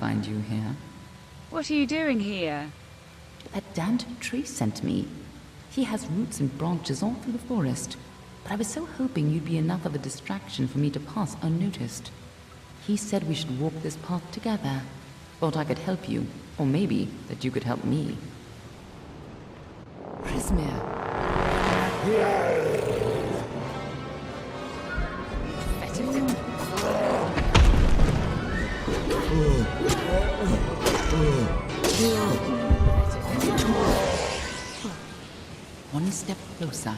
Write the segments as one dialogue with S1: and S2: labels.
S1: find you here.
S2: What are you doing here?
S1: That damned tree sent me. He has roots and branches all through the forest, but I was so hoping you'd be enough of a distraction for me to pass unnoticed. He said we should walk this path together. Thought I could help you, or maybe that you could help me. Prismir. One step closer.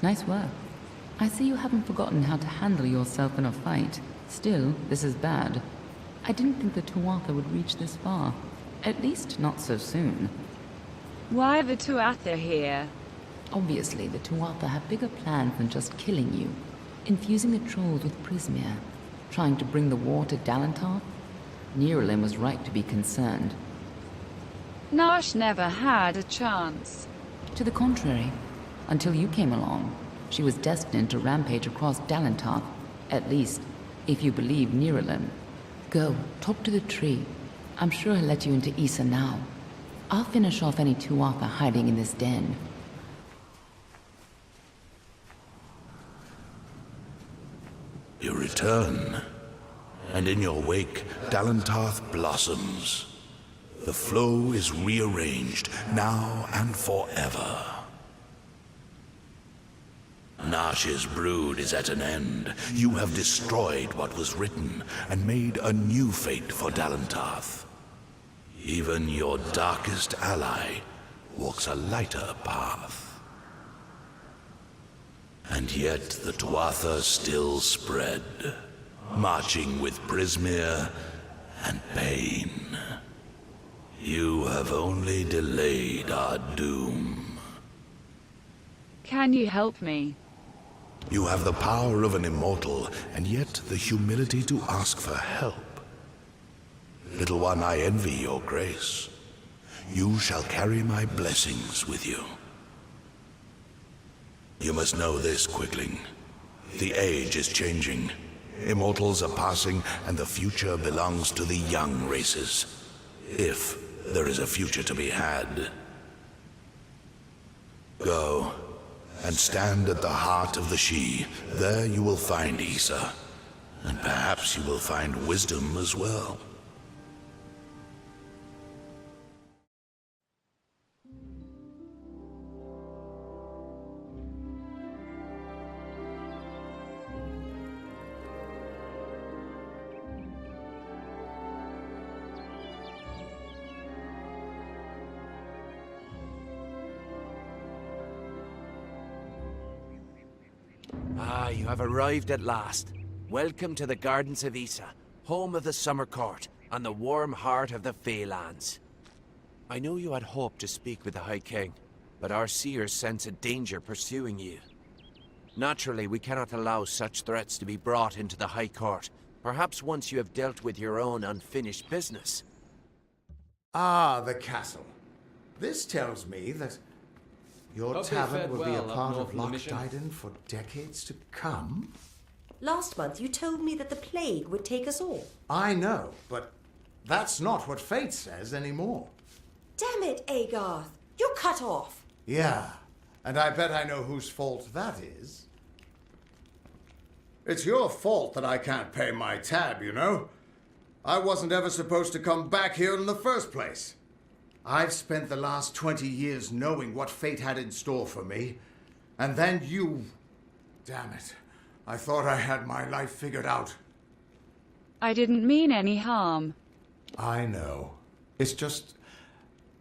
S1: Nice work. I see you haven't forgotten how to handle yourself in a fight. Still, this is bad. I didn't think the Tuatha would reach this far. At least not so soon.
S2: Why are the Tuatha here?
S1: Obviously, the Tuatha have bigger plans than just killing you. Infusing the trolls with Prismir. Trying to bring the war to Dalantarth? Nirelin was right to be concerned.
S2: Nash never had a chance.
S1: To the contrary. Until you came along, she was destined to rampage across Dalantarth. At least, if you believe Nirelin. Go, talk to the tree. I'm sure he'll let you into Issa now. I'll finish off any Tuatha hiding in this den.
S3: You return, and in your wake, Dalantarth blossoms. The flow is rearranged, now and forever. Nash's brood is at an end. You have destroyed what was written, and made a new fate for Dalantarth. Even your darkest ally walks a lighter path. And yet the Tuatha still spread, marching with Prismir and pain. You have only delayed our doom.
S2: Can you help me?
S3: You have the power of an immortal, and yet the humility to ask for help. Little one, I envy your grace. You shall carry my blessings with you. You must know this, Quickling. The age is changing. Immortals are passing, and the future belongs to the young races. If there is a future to be had. Go, and stand at the heart of the She. There you will find Issa. And perhaps you will find wisdom as well.
S4: Ah, you have arrived at last. Welcome to the Gardens of Issa, home of the Summer Court, and the warm heart of the Feylands. I know you had hoped to speak with the High King, but our seers sense a danger pursuing you. Naturally, we cannot allow such threats to be brought into the High Court, perhaps once you have dealt with your own unfinished business.
S5: Ah, the castle. This tells me that your tavern will be a part of Lochdyden for decades to come?
S6: Last month you told me that the plague would take us all.
S5: I know, but that's not what fate says anymore.
S6: Damn it, Agarth. You're cut off.
S5: Yeah, and I bet I know whose fault that is. It's your fault that I can't pay my tab, you know? I wasn't ever supposed to come back here in the first place. I've spent the last 20 years knowing what fate had in store for me. And then you... Damn it. I thought I had my life figured out.
S2: I didn't mean any harm.
S5: I know. It's just...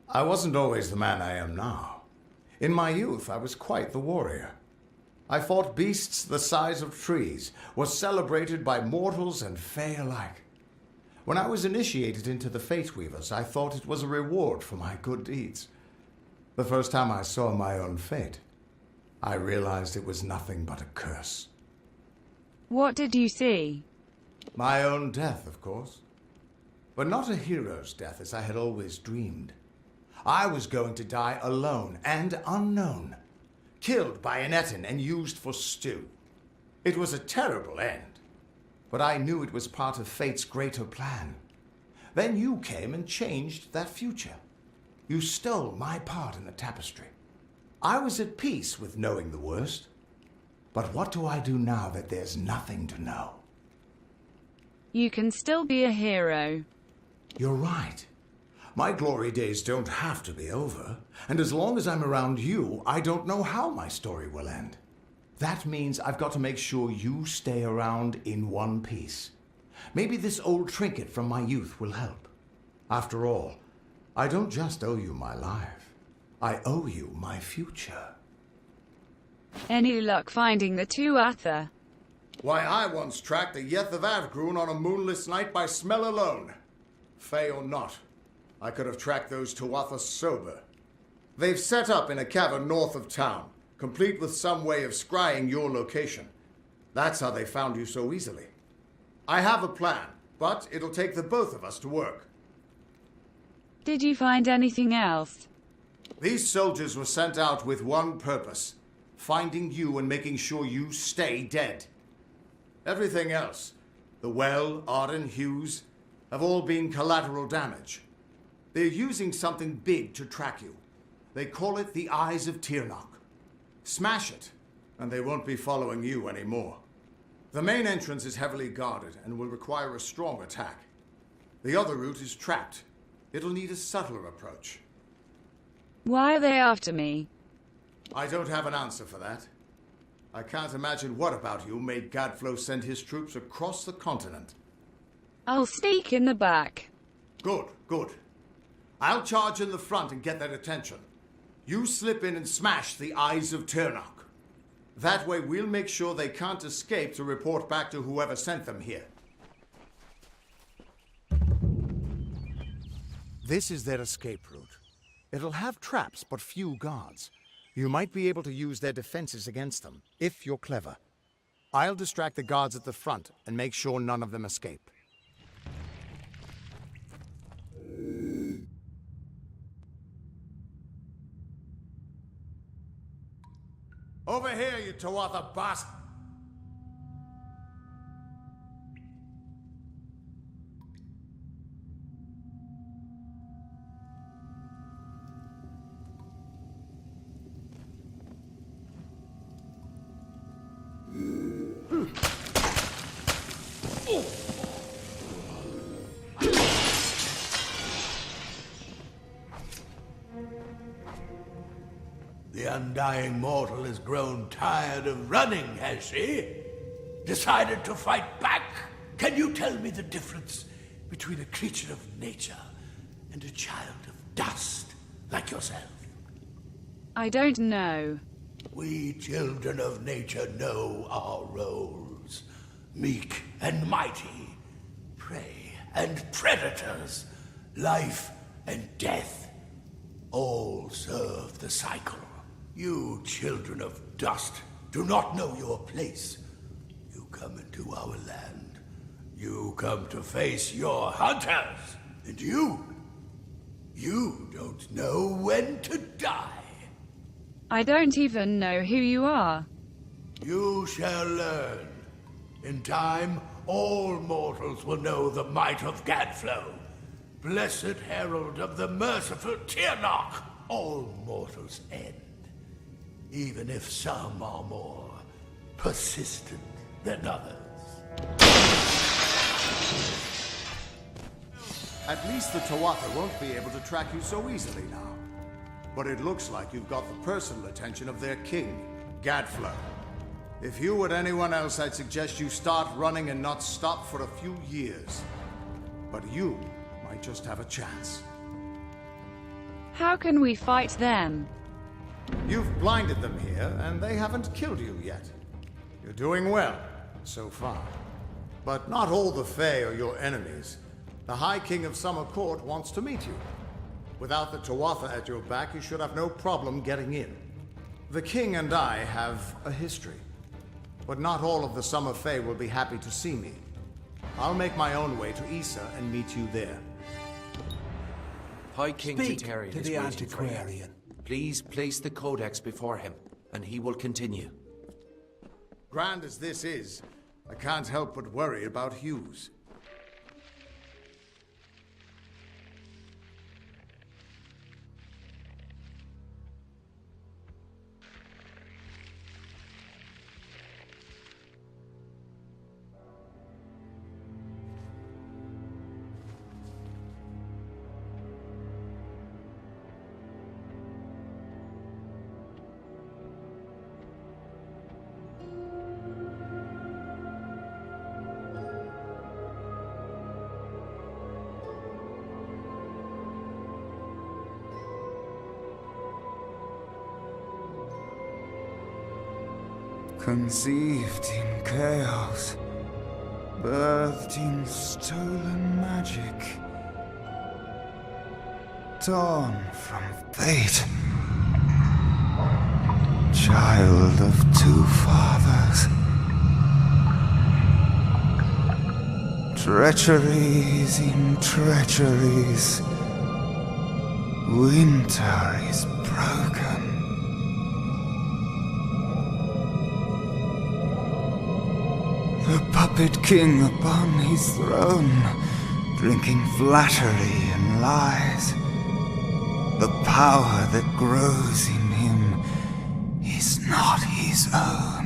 S5: I wasn't always the man I am now. In my youth, I was quite the warrior. I fought beasts the size of trees, was celebrated by mortals and fey alike. When I was initiated into the Fate Weavers, I thought it was a reward for my good deeds. The first time I saw my own fate, I realized it was nothing but a curse.
S2: What did you see?
S5: My own death, of course. But not a hero's death as I had always dreamed. I was going to die alone and unknown, killed by an Etin and used for stew. It was a terrible end. but I knew it was part of fate's greater plan. Then you came and changed that future. You stole my part in the tapestry. I was at peace with knowing the worst. But what do I do now that there's nothing to know?
S2: You can still be a hero.
S5: You're right. My glory days don't have to be over. And as long as I'm around you, I don't know how my story will end. That means I've got to make sure you stay around in one piece. Maybe this old trinket from my youth will help. After all, I don't just owe you my life. I owe you my future.
S2: Any luck finding the Tuatha?
S5: Why, I once tracked the Yeth of Avgrun on a moonless night by smell alone. Fey or not, I could have tracked those Tuatha sober. They've set up in a cavern north of town, complete with some way of scrying your location. That's how they found you so easily. I have a plan, but it'll take the both of us to work.
S2: Did you find anything else?
S5: These soldiers were sent out with one purpose: finding you and making sure you stay dead. Everything else, the Well, Arden, Hughes, have all been collateral damage. They're using something big to track you. They call it the Eyes of Tirnoch. Smash it, and they won't be following you anymore. The main entrance is heavily guarded and will require a strong attack. The other route is trapped. It'll need a subtler approach.
S2: Why are they after me?
S5: I don't have an answer for that. I can't imagine what about you made Gadflow send his troops across the continent.
S2: I'll sneak in the back.
S5: Good, good. I'll charge in the front and get their attention. You slip in and smash the Eyes of Tirnoch. That way we'll make sure they can't escape to report back to whoever sent them here. This is their escape route. It'll have traps but few guards. You might be able to use their defenses against them, if you're clever. I'll distract the guards at the front and make sure none of them escape. Over here, you Tuatha bastard!
S3: The undying mortal has grown tired of running, has she? Decided to fight back? Can you tell me the difference between a creature of nature and a child of dust like yourself?
S2: I don't know.
S3: We children of nature know our roles. Meek and mighty, prey and predators, life and death, all serve the cycle. You children of dust do not know your place. You come into our land. You come to face your hunters. And you don't know when to die.
S2: I don't even know who you are.
S3: You shall learn. In time, all mortals will know the might of Gadflow, blessed herald of the merciful Tirnoch. All mortals end, even if some are more persistent than others.
S5: At least the Tuatha won't be able to track you so easily now. But it looks like you've got the personal attention of their king, Gadflow. If you were anyone else, I'd suggest you start running and not stop for a few years. But you might just have a chance.
S2: How can we fight them?
S5: You've blinded them here, and they haven't killed you yet. You're doing well, so far. But not all the Fae are your enemies. The High King of Summer Court wants to meet you. Without the Tuatha at your back, you should have no problem getting in. The King and I have a history. But not all of the Summer Fae will be happy to see me. I'll make my own way to Issa and meet you there.
S4: High King
S7: Speak
S4: Tutarian
S7: to
S4: is
S7: the
S4: waiting for you.
S7: antiquarian.
S4: Please place the codex before him, and he will continue.
S5: Grand as this is, I can't help but worry about Hughes.
S7: Conceived in chaos, birthed in stolen magic, torn from fate, child of two fathers, treacheries in treacheries, winter is broken. The puppet king upon his throne, drinking flattery and lies. The power that grows in him is not his own.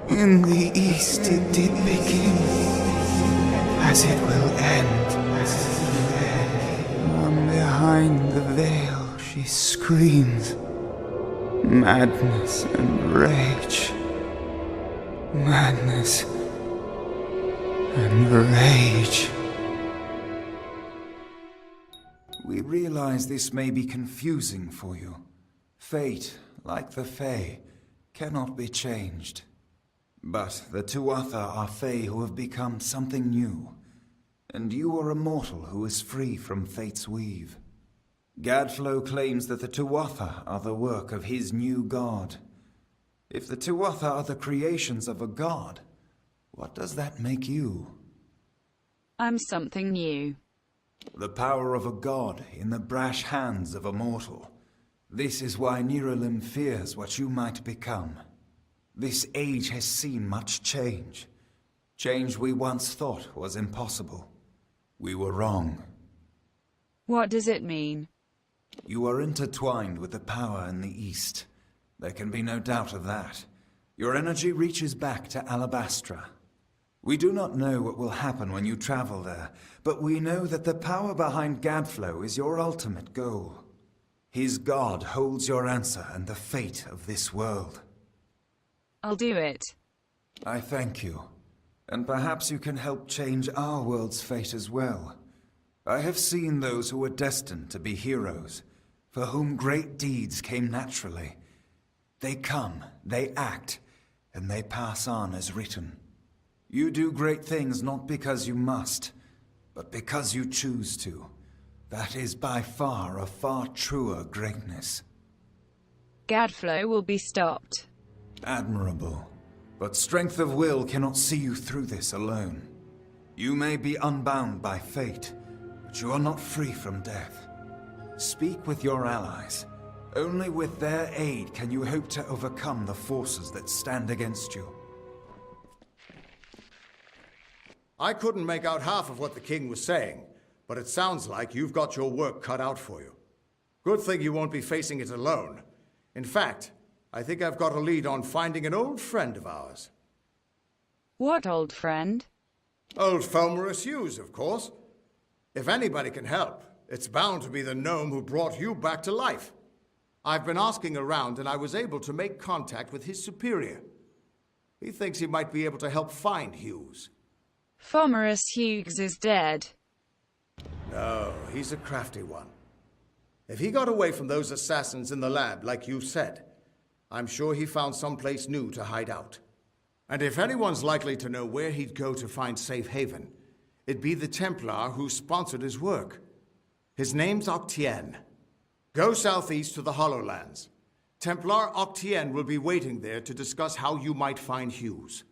S7: In the east it did begin, as it will end. From behind the veil she screams. Madness and rage. Madness and rage. We realize this may be confusing for you. Fate, like the Fae, cannot be changed. But the Tuatha are Fae who have become something new, and you are a mortal who is free from Fate's weave. Gadflow claims that the Tuatha are the work of his new god. If the Tuatha are the creations of a god, what does that make you?
S2: I'm something new.
S7: The power of a god in the brash hands of a mortal. This is why Niralim fears what you might become. This age has seen much change. Change we once thought was impossible. We were wrong.
S2: What does it mean?
S7: You are intertwined with the power in the East. There can be no doubt of that. Your energy reaches back to Alabastra. We do not know what will happen when you travel there, but we know that the power behind Gadflow is your ultimate goal. His god holds your answer and the fate of this world.
S2: I'll do it.
S7: I thank you. And perhaps you can help change our world's fate as well. I have seen those who were destined to be heroes, for whom great deeds came naturally. They come, they act, and they pass on as written. You do great things not because you must, but because you choose to. That is by far a far truer greatness.
S2: Gadflow will be stopped.
S7: Admirable. But strength of will cannot see you through this alone. You may be unbound by fate, but you are not free from death. Speak with your allies. Only with their aid can you hope to overcome the forces that stand against you.
S5: I couldn't make out half of what the king was saying, but it sounds like you've got your work cut out for you. Good thing you won't be facing it alone. In fact, I think I've got a lead on finding an old friend of ours.
S2: What old friend?
S5: Old Fomorus Hughes, of course. If anybody can help, it's bound to be the gnome who brought you back to life. I've been asking around and I was able to make contact with his superior. He thinks he might be able to help find Hughes.
S2: Fomorus Hughes is dead.
S5: No, he's a crafty one. If he got away from those assassins in the lab, like you said, I'm sure he found someplace new to hide out. And if anyone's likely to know where he'd go to find safe haven, it'd be the Templar who sponsored his work. His name's Octien. Go southeast to the Hollowlands. Templar Octien will be waiting there to discuss how you might find Hughes.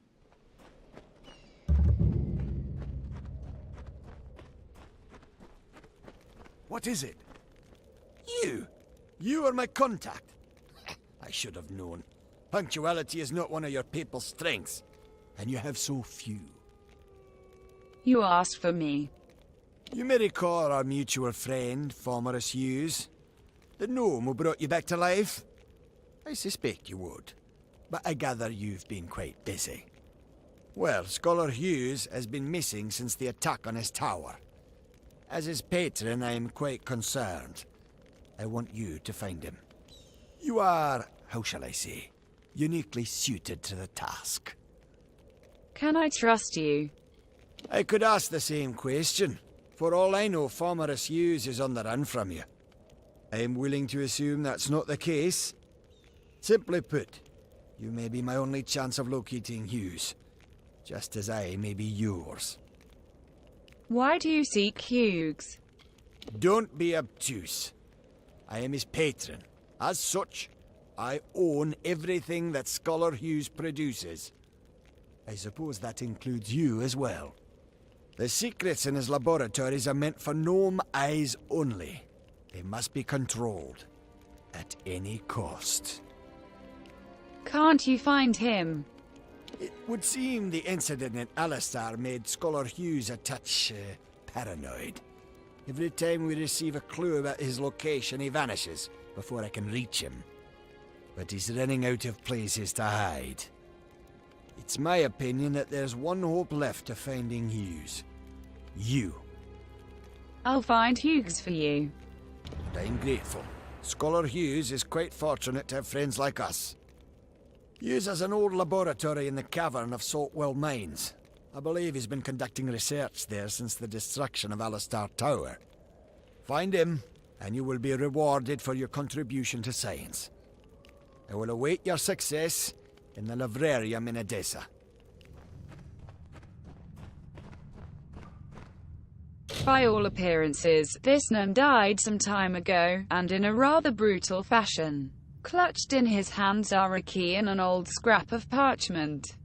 S4: What is it? You? You are my contact. I should have known. Punctuality is not one of your people's strengths, and you have so few.
S2: You asked for me.
S4: You may recall our mutual friend, Formerus Hughes. The gnome who brought you back to life? I suspect you would, but I gather you've been quite busy. Well, Scholar Hughes has been missing since the attack on his tower. As his patron, I am quite concerned. I want you to find him. You are, how shall I say, uniquely suited to the task.
S2: Can I trust you?
S4: I could ask the same question. For all I know, Formerus Hughes is on the run from you. I am willing to assume that's not the case. Simply put, you may be my only chance of locating Hughes, just as I may be yours.
S2: Why do you seek Hughes?
S4: Don't be obtuse. I am his patron. As such, I own everything that Scholar Hughes produces. I suppose that includes you as well. The secrets in his laboratories are meant for gnome eyes only. They must be controlled. At any cost.
S2: Can't you find him?
S4: It would seem the incident in Alistar made Scholar Hughes a touch paranoid. Every time we receive a clue about his location, he vanishes before I can reach him. But he's running out of places to hide. It's my opinion that there's one hope left to finding Hughes. You.
S2: I'll find Hughes for you.
S4: And I'm grateful. Scholar Hughes is quite fortunate to have friends like us. Hughes has an old laboratory in the cavern of Saltwell Mines. I believe he's been conducting research there since the destruction of Alistar Tower. Find him, and you will be rewarded for your contribution to science. I will await your success in the Librarium in Edessa.
S2: By all appearances, this gnome died some time ago, and in a rather brutal fashion. Clutched in his hands are a key and an old scrap of parchment.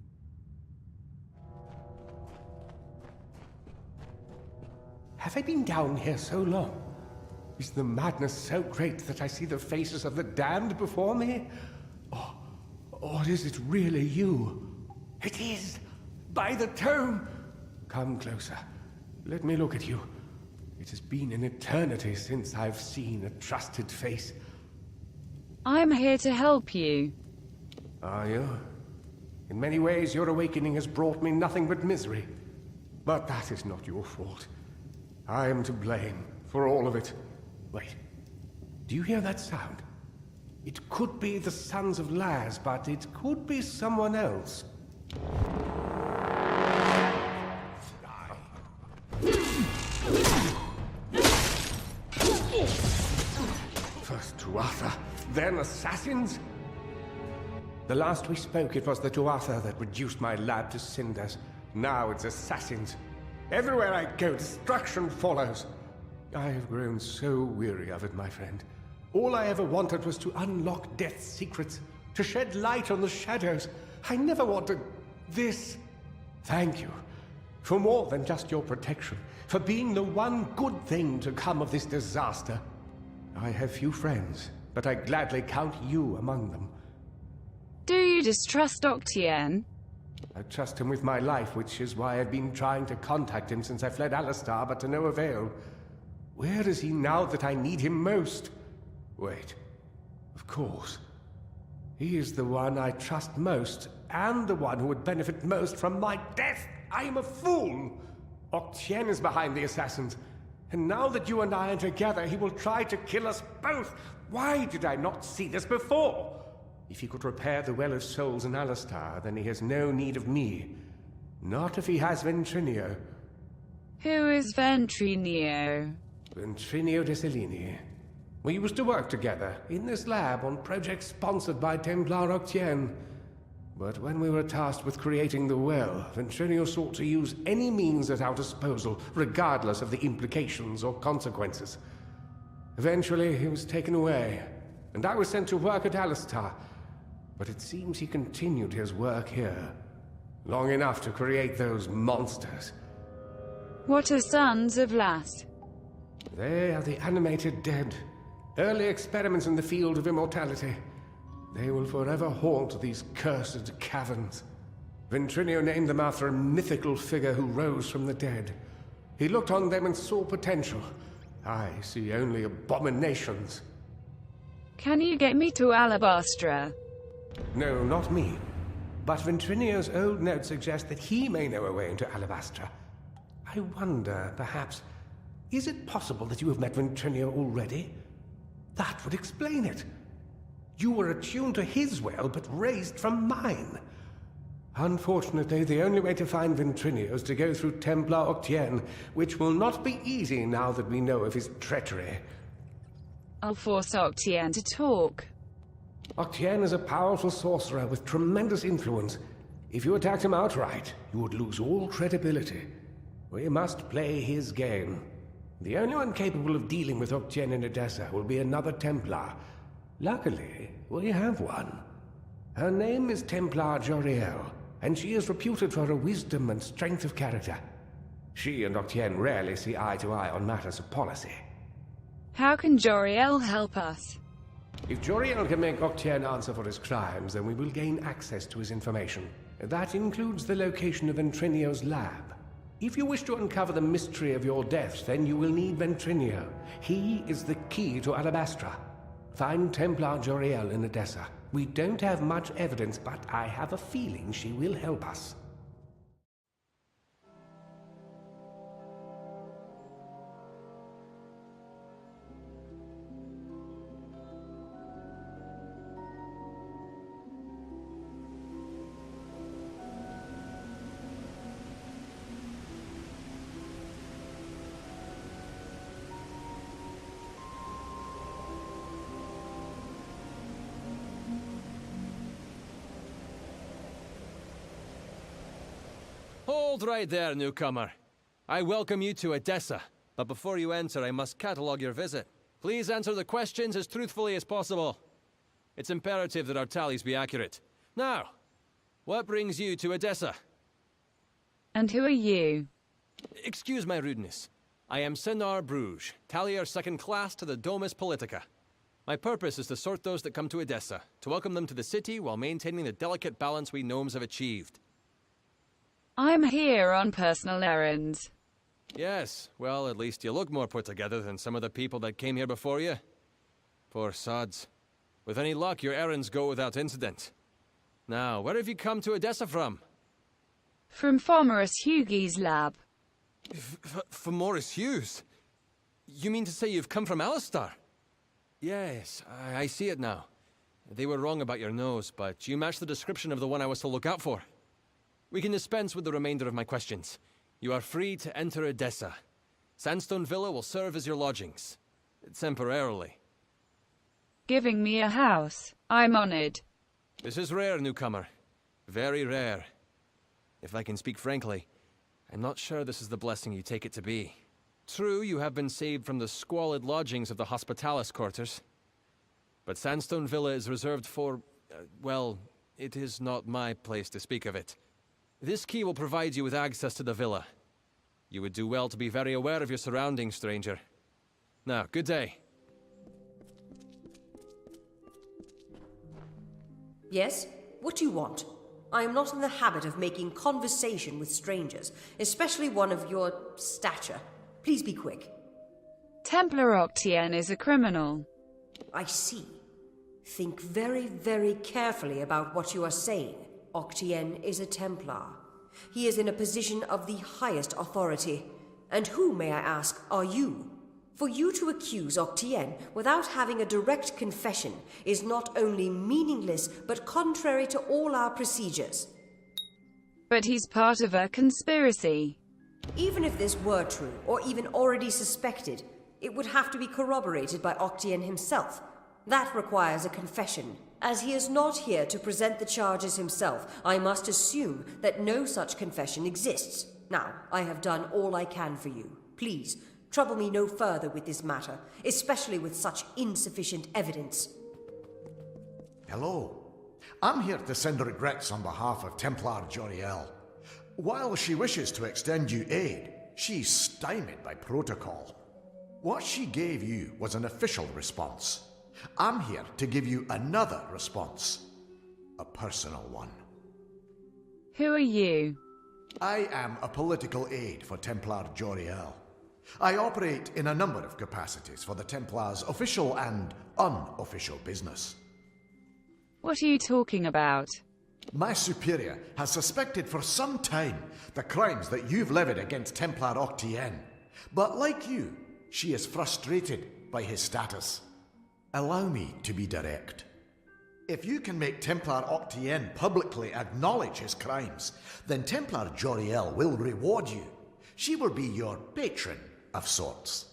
S8: Have I been down here so long? Is the madness so great that I see the faces of the damned before me? Or is it really you? It is! By the tome! Come closer. Let me look at you. It has been an eternity since I've seen a trusted face.
S2: I'm here to help you.
S8: Are you? In many ways, your awakening has brought me nothing but misery. But that is not your fault. I am to blame for all of it. Wait. Do you hear that sound? It could be the Sons of Laz, but it could be someone else. First Tuatha, then assassins? The last we spoke, it was the Tuatha that reduced my lab to cinders. Now it's assassins. Everywhere I go, destruction follows. I have grown so weary of it, my friend. All I ever wanted was to unlock death's secrets, to shed light on the shadows. I never wanted this. Thank you for more than just your protection, for being the one good thing to come of this disaster. I have few friends, but I gladly count you among them.
S2: Do you distrust Octien?
S8: I trust him with my life, which is why I've been trying to contact him since I fled Alistar, but to no avail. Where is he now that I need him most? Wait. Of course. He is the one I trust most, and the one who would benefit most from my death. I am a fool! Octien is behind the assassins, and now that you and I are together, he will try to kill us both. Why did I not see this before? If he could repair the Well of Souls in Alistar, then he has no need of me. Not if he has Ventrinio.
S2: Who is Ventrinio?
S8: Ventrinio de Selini. We used to work together, in this lab, on projects sponsored by Templar Octien. But when we were tasked with creating the well, Ventrinio sought to use any means at our disposal, regardless of the implications or consequences. Eventually, he was taken away, and I was sent to work at Alistar. But it seems he continued his work here, long enough to create those monsters.
S2: What are Sons of Laz?
S8: They are the animated dead. Early experiments in the field of immortality. They will forever haunt these cursed caverns. Ventrinio named them after a mythical figure who rose from the dead. He looked on them and saw potential. I see only abominations.
S2: Can you get me to Alabastra?
S8: No, not me. But Ventrinio's old notes suggest that he may know a way into Alabastra. I wonder, perhaps, is it possible that you have met Ventrinio already? That would explain it. You were attuned to his will, but raised from mine. Unfortunately, the only way to find Ventrinio is to go through Templar Octien, which will not be easy now that we know of his treachery.
S2: I'll force Octien to talk.
S8: Octien is a powerful sorcerer with tremendous influence. If you attacked him outright, you would lose all credibility. We must play his game. The only one capable of dealing with Octien in Edessa will be another Templar. Luckily, we have one. Her name is Templar Joriel, and she is reputed for her wisdom and strength of character. She and Octien rarely see eye to eye on matters of policy.
S2: How can Joriel help us?
S8: If Joriel can make Octien answer for his crimes, then we will gain access to his information. That includes the location of Ventrinio's lab. If you wish to uncover the mystery of your deaths, then you will need Ventrinio. He is the key to Alabastra. Find Templar Joriel in Edessa. We don't have much evidence, but I have a feeling she will help us.
S9: Hold right there, newcomer. I welcome you to Edessa, but before you enter, I must catalogue your visit. Please answer the questions as truthfully as possible. It's imperative that our tallies be accurate. Now, what brings you to Edessa?
S2: And who are you?
S9: Excuse my rudeness. I am Senar Bruges, tallier second class to the Domus Politica. My purpose is to sort those that come to Edessa, to welcome them to the city while maintaining the delicate balance we gnomes have achieved.
S2: I'm here on personal errands.
S9: Yes, well, at least you look more put together than some of the people that came here before you. Poor sods. With any luck, your errands go without incident. Now, where have you come to Edessa from?
S2: From Fomerus Hughie's lab.
S9: From Morris Hughes? You mean to say you've come from Alistar? Yes, I see it now. They were wrong about your nose, but you match the description of the one I was to look out for. We can dispense with the remainder of my questions. You are free to enter Edessa. Sandstone Villa will serve as your lodgings. Temporarily.
S2: Giving me a house. I'm honored.
S9: This is rare, newcomer. Very rare. If I can speak frankly, I'm not sure this is the blessing you take it to be. True, you have been saved from the squalid lodgings of the Hospitalis quarters. But Sandstone Villa is reserved for, well, it is not my place to speak of it. This key will provide you with access to the villa. You would do well to be very aware of your surroundings, stranger. Now, good day.
S6: Yes? What do you want? I am not in the habit of making conversation with strangers, especially one of your stature. Please be quick.
S2: Templar Octien is a criminal.
S6: I see. Think very, very carefully about what you are saying. Octien is a Templar. He is in a position of the highest authority. And who, may I ask, are you? For you to accuse Octien without having a direct confession is not only meaningless, but contrary to all our procedures.
S2: But he's part of a conspiracy.
S6: Even if this were true, or even already suspected, it would have to be corroborated by Octien himself. That requires a confession. As he is not here to present the charges himself, I must assume that no such confession exists. Now, I have done all I can for you. Please, trouble me no further with this matter, especially with such insufficient evidence.
S5: Hello. I'm here to send regrets on behalf of Templar Joriel. While she wishes to extend you aid, she's stymied by protocol. What she gave you was an official response. I'm here to give you another response. A personal one.
S2: Who are you?
S5: I am a political aide for Templar Joriel. I operate in a number of capacities for the Templars' official and unofficial business.
S2: What are you talking about?
S5: My superior has suspected for some time the crimes that you've levied against Templar Octienne. But like you, she is frustrated by his status. Allow me to be direct. If you can make Templar Octienne publicly acknowledge his crimes, then Templar Joriel will reward you. She will be your patron of sorts.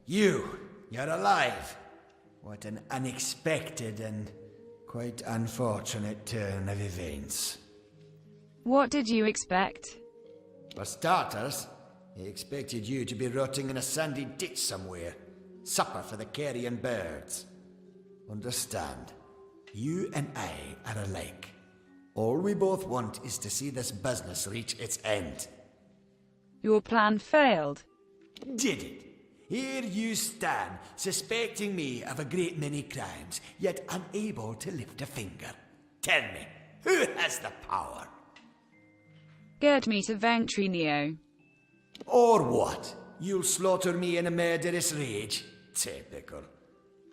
S10: You're alive. What an unexpected and quite unfortunate turn of events.
S2: What did you expect?
S10: For starters, he expected you to be rotting in a sandy ditch somewhere. Supper for the carrion birds. Understand, you and I are alike. All we both want is to see this business reach its end.
S2: Your plan failed.
S10: Did it? Here you stand, suspecting me of a great many crimes, yet unable to lift a finger. Tell me, who has the power?
S2: Get me to Ventrinio.
S10: Or what? You'll slaughter me in a murderous rage? Typical.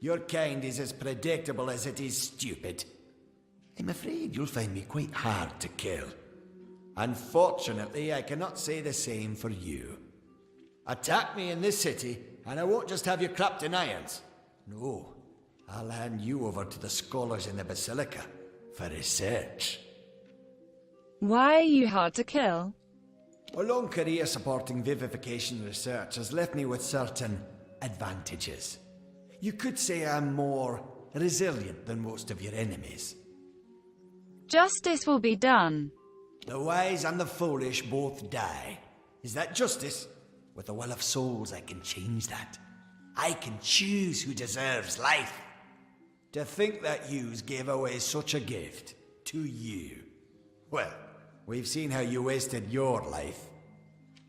S10: Your kind is as predictable as it is stupid. I'm afraid you'll find me quite hard to kill. Unfortunately, I cannot say the same for you. Attack me in this city, and I won't just have you clapped in irons. No, I'll hand you over to the scholars in the Basilica for research.
S2: Why are you hard to kill?
S10: A long career supporting vivification research has left me with certain advantages. You could say I'm more resilient than most of your enemies.
S2: Justice will be done.
S10: The wise and the foolish both die. Is that justice? With the will of souls, I can change that. I can choose who deserves life. To think that yous gave away such a gift to you. Well, we've seen how you wasted your life.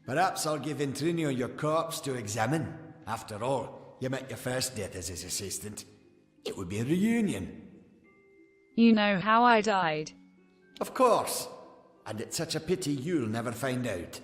S10: Perhaps I'll give Ventrinio your corpse to examine. After all, you met your first death as his assistant. It would be a reunion.
S2: You know how I died.
S10: Of course. And it's such a pity you'll never find out.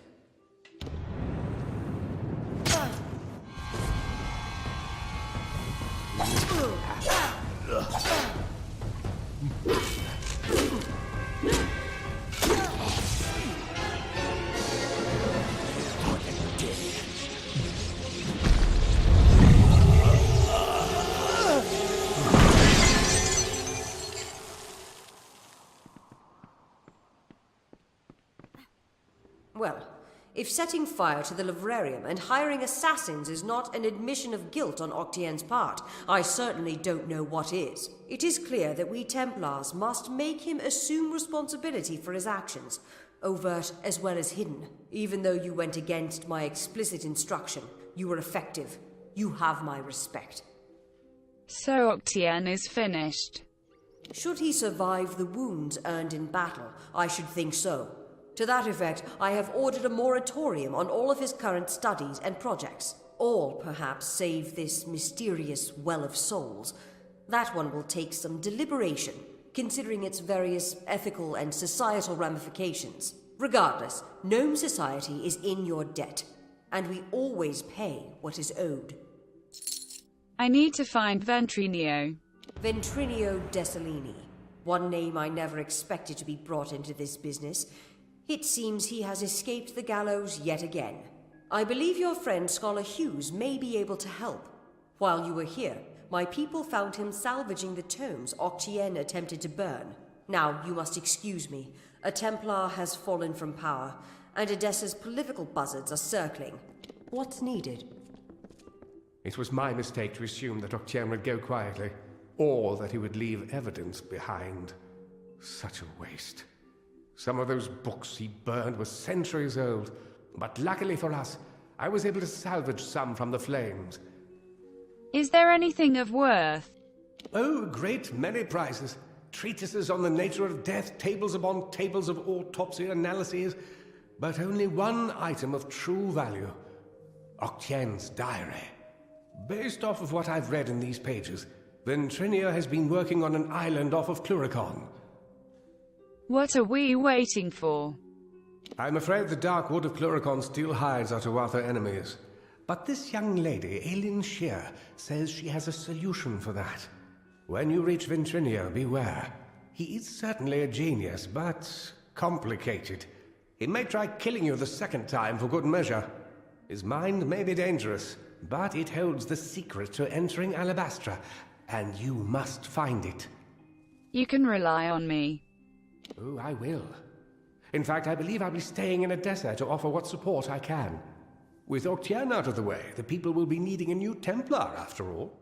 S6: Well, if setting fire to the livrarium and hiring assassins is not an admission of guilt on Octienne's part, I certainly don't know what is. It is clear that we Templars must make him assume responsibility for his actions, overt as well as hidden. Even though you went against my explicit instruction, you were effective. You have my respect.
S2: So Octienne is finished.
S6: Should he survive the wounds earned in battle, I should think so. To that effect, I have ordered a moratorium on all of his current studies and projects. All, perhaps, save this mysterious Well of Souls. That one will take some deliberation, considering its various ethical and societal ramifications. Regardless, gnome society is in your debt, and we always pay what is owed.
S2: I need to find Ventrinio.
S6: Ventrinio Desalini. One name I never expected to be brought into this business. It seems he has escaped the gallows yet again. I believe your friend Scholar Hughes may be able to help. While you were here, my people found him salvaging the tomes Octienne attempted to burn. Now, you must excuse me. A Templar has fallen from power, and Edessa's political buzzards are circling. What's needed?
S8: It was my mistake to assume that Octienne would go quietly, or that he would leave evidence behind. Such a waste. Some of those books he burned were centuries old, but luckily for us, I was able to salvage some from the flames.
S2: Is there anything of worth?
S8: Oh, great many prizes. Treatises on the nature of death, tables upon tables of autopsy analyses. but only one item of true value. Octien's diary. Based off of what I've read in these pages, Ventrinia has been working on an island off of Cluricon.
S2: What are we waiting for?
S8: I'm afraid the Dark Wood of Cluricon still hides our Tuatha enemies. But this young lady, Ailyn Shear, says she has a solution for that. When you reach Ventrinia, beware. He is certainly a genius, but complicated. He may try killing you the second time for good measure. His mind may be dangerous, but it holds the secret to entering Alabastra, and you must find it.
S2: You can rely on me.
S8: Oh, I will. In fact, I believe I'll be staying in Edessa to offer what support I can. With Octien out of the way, the people will be needing a new Templar, after all.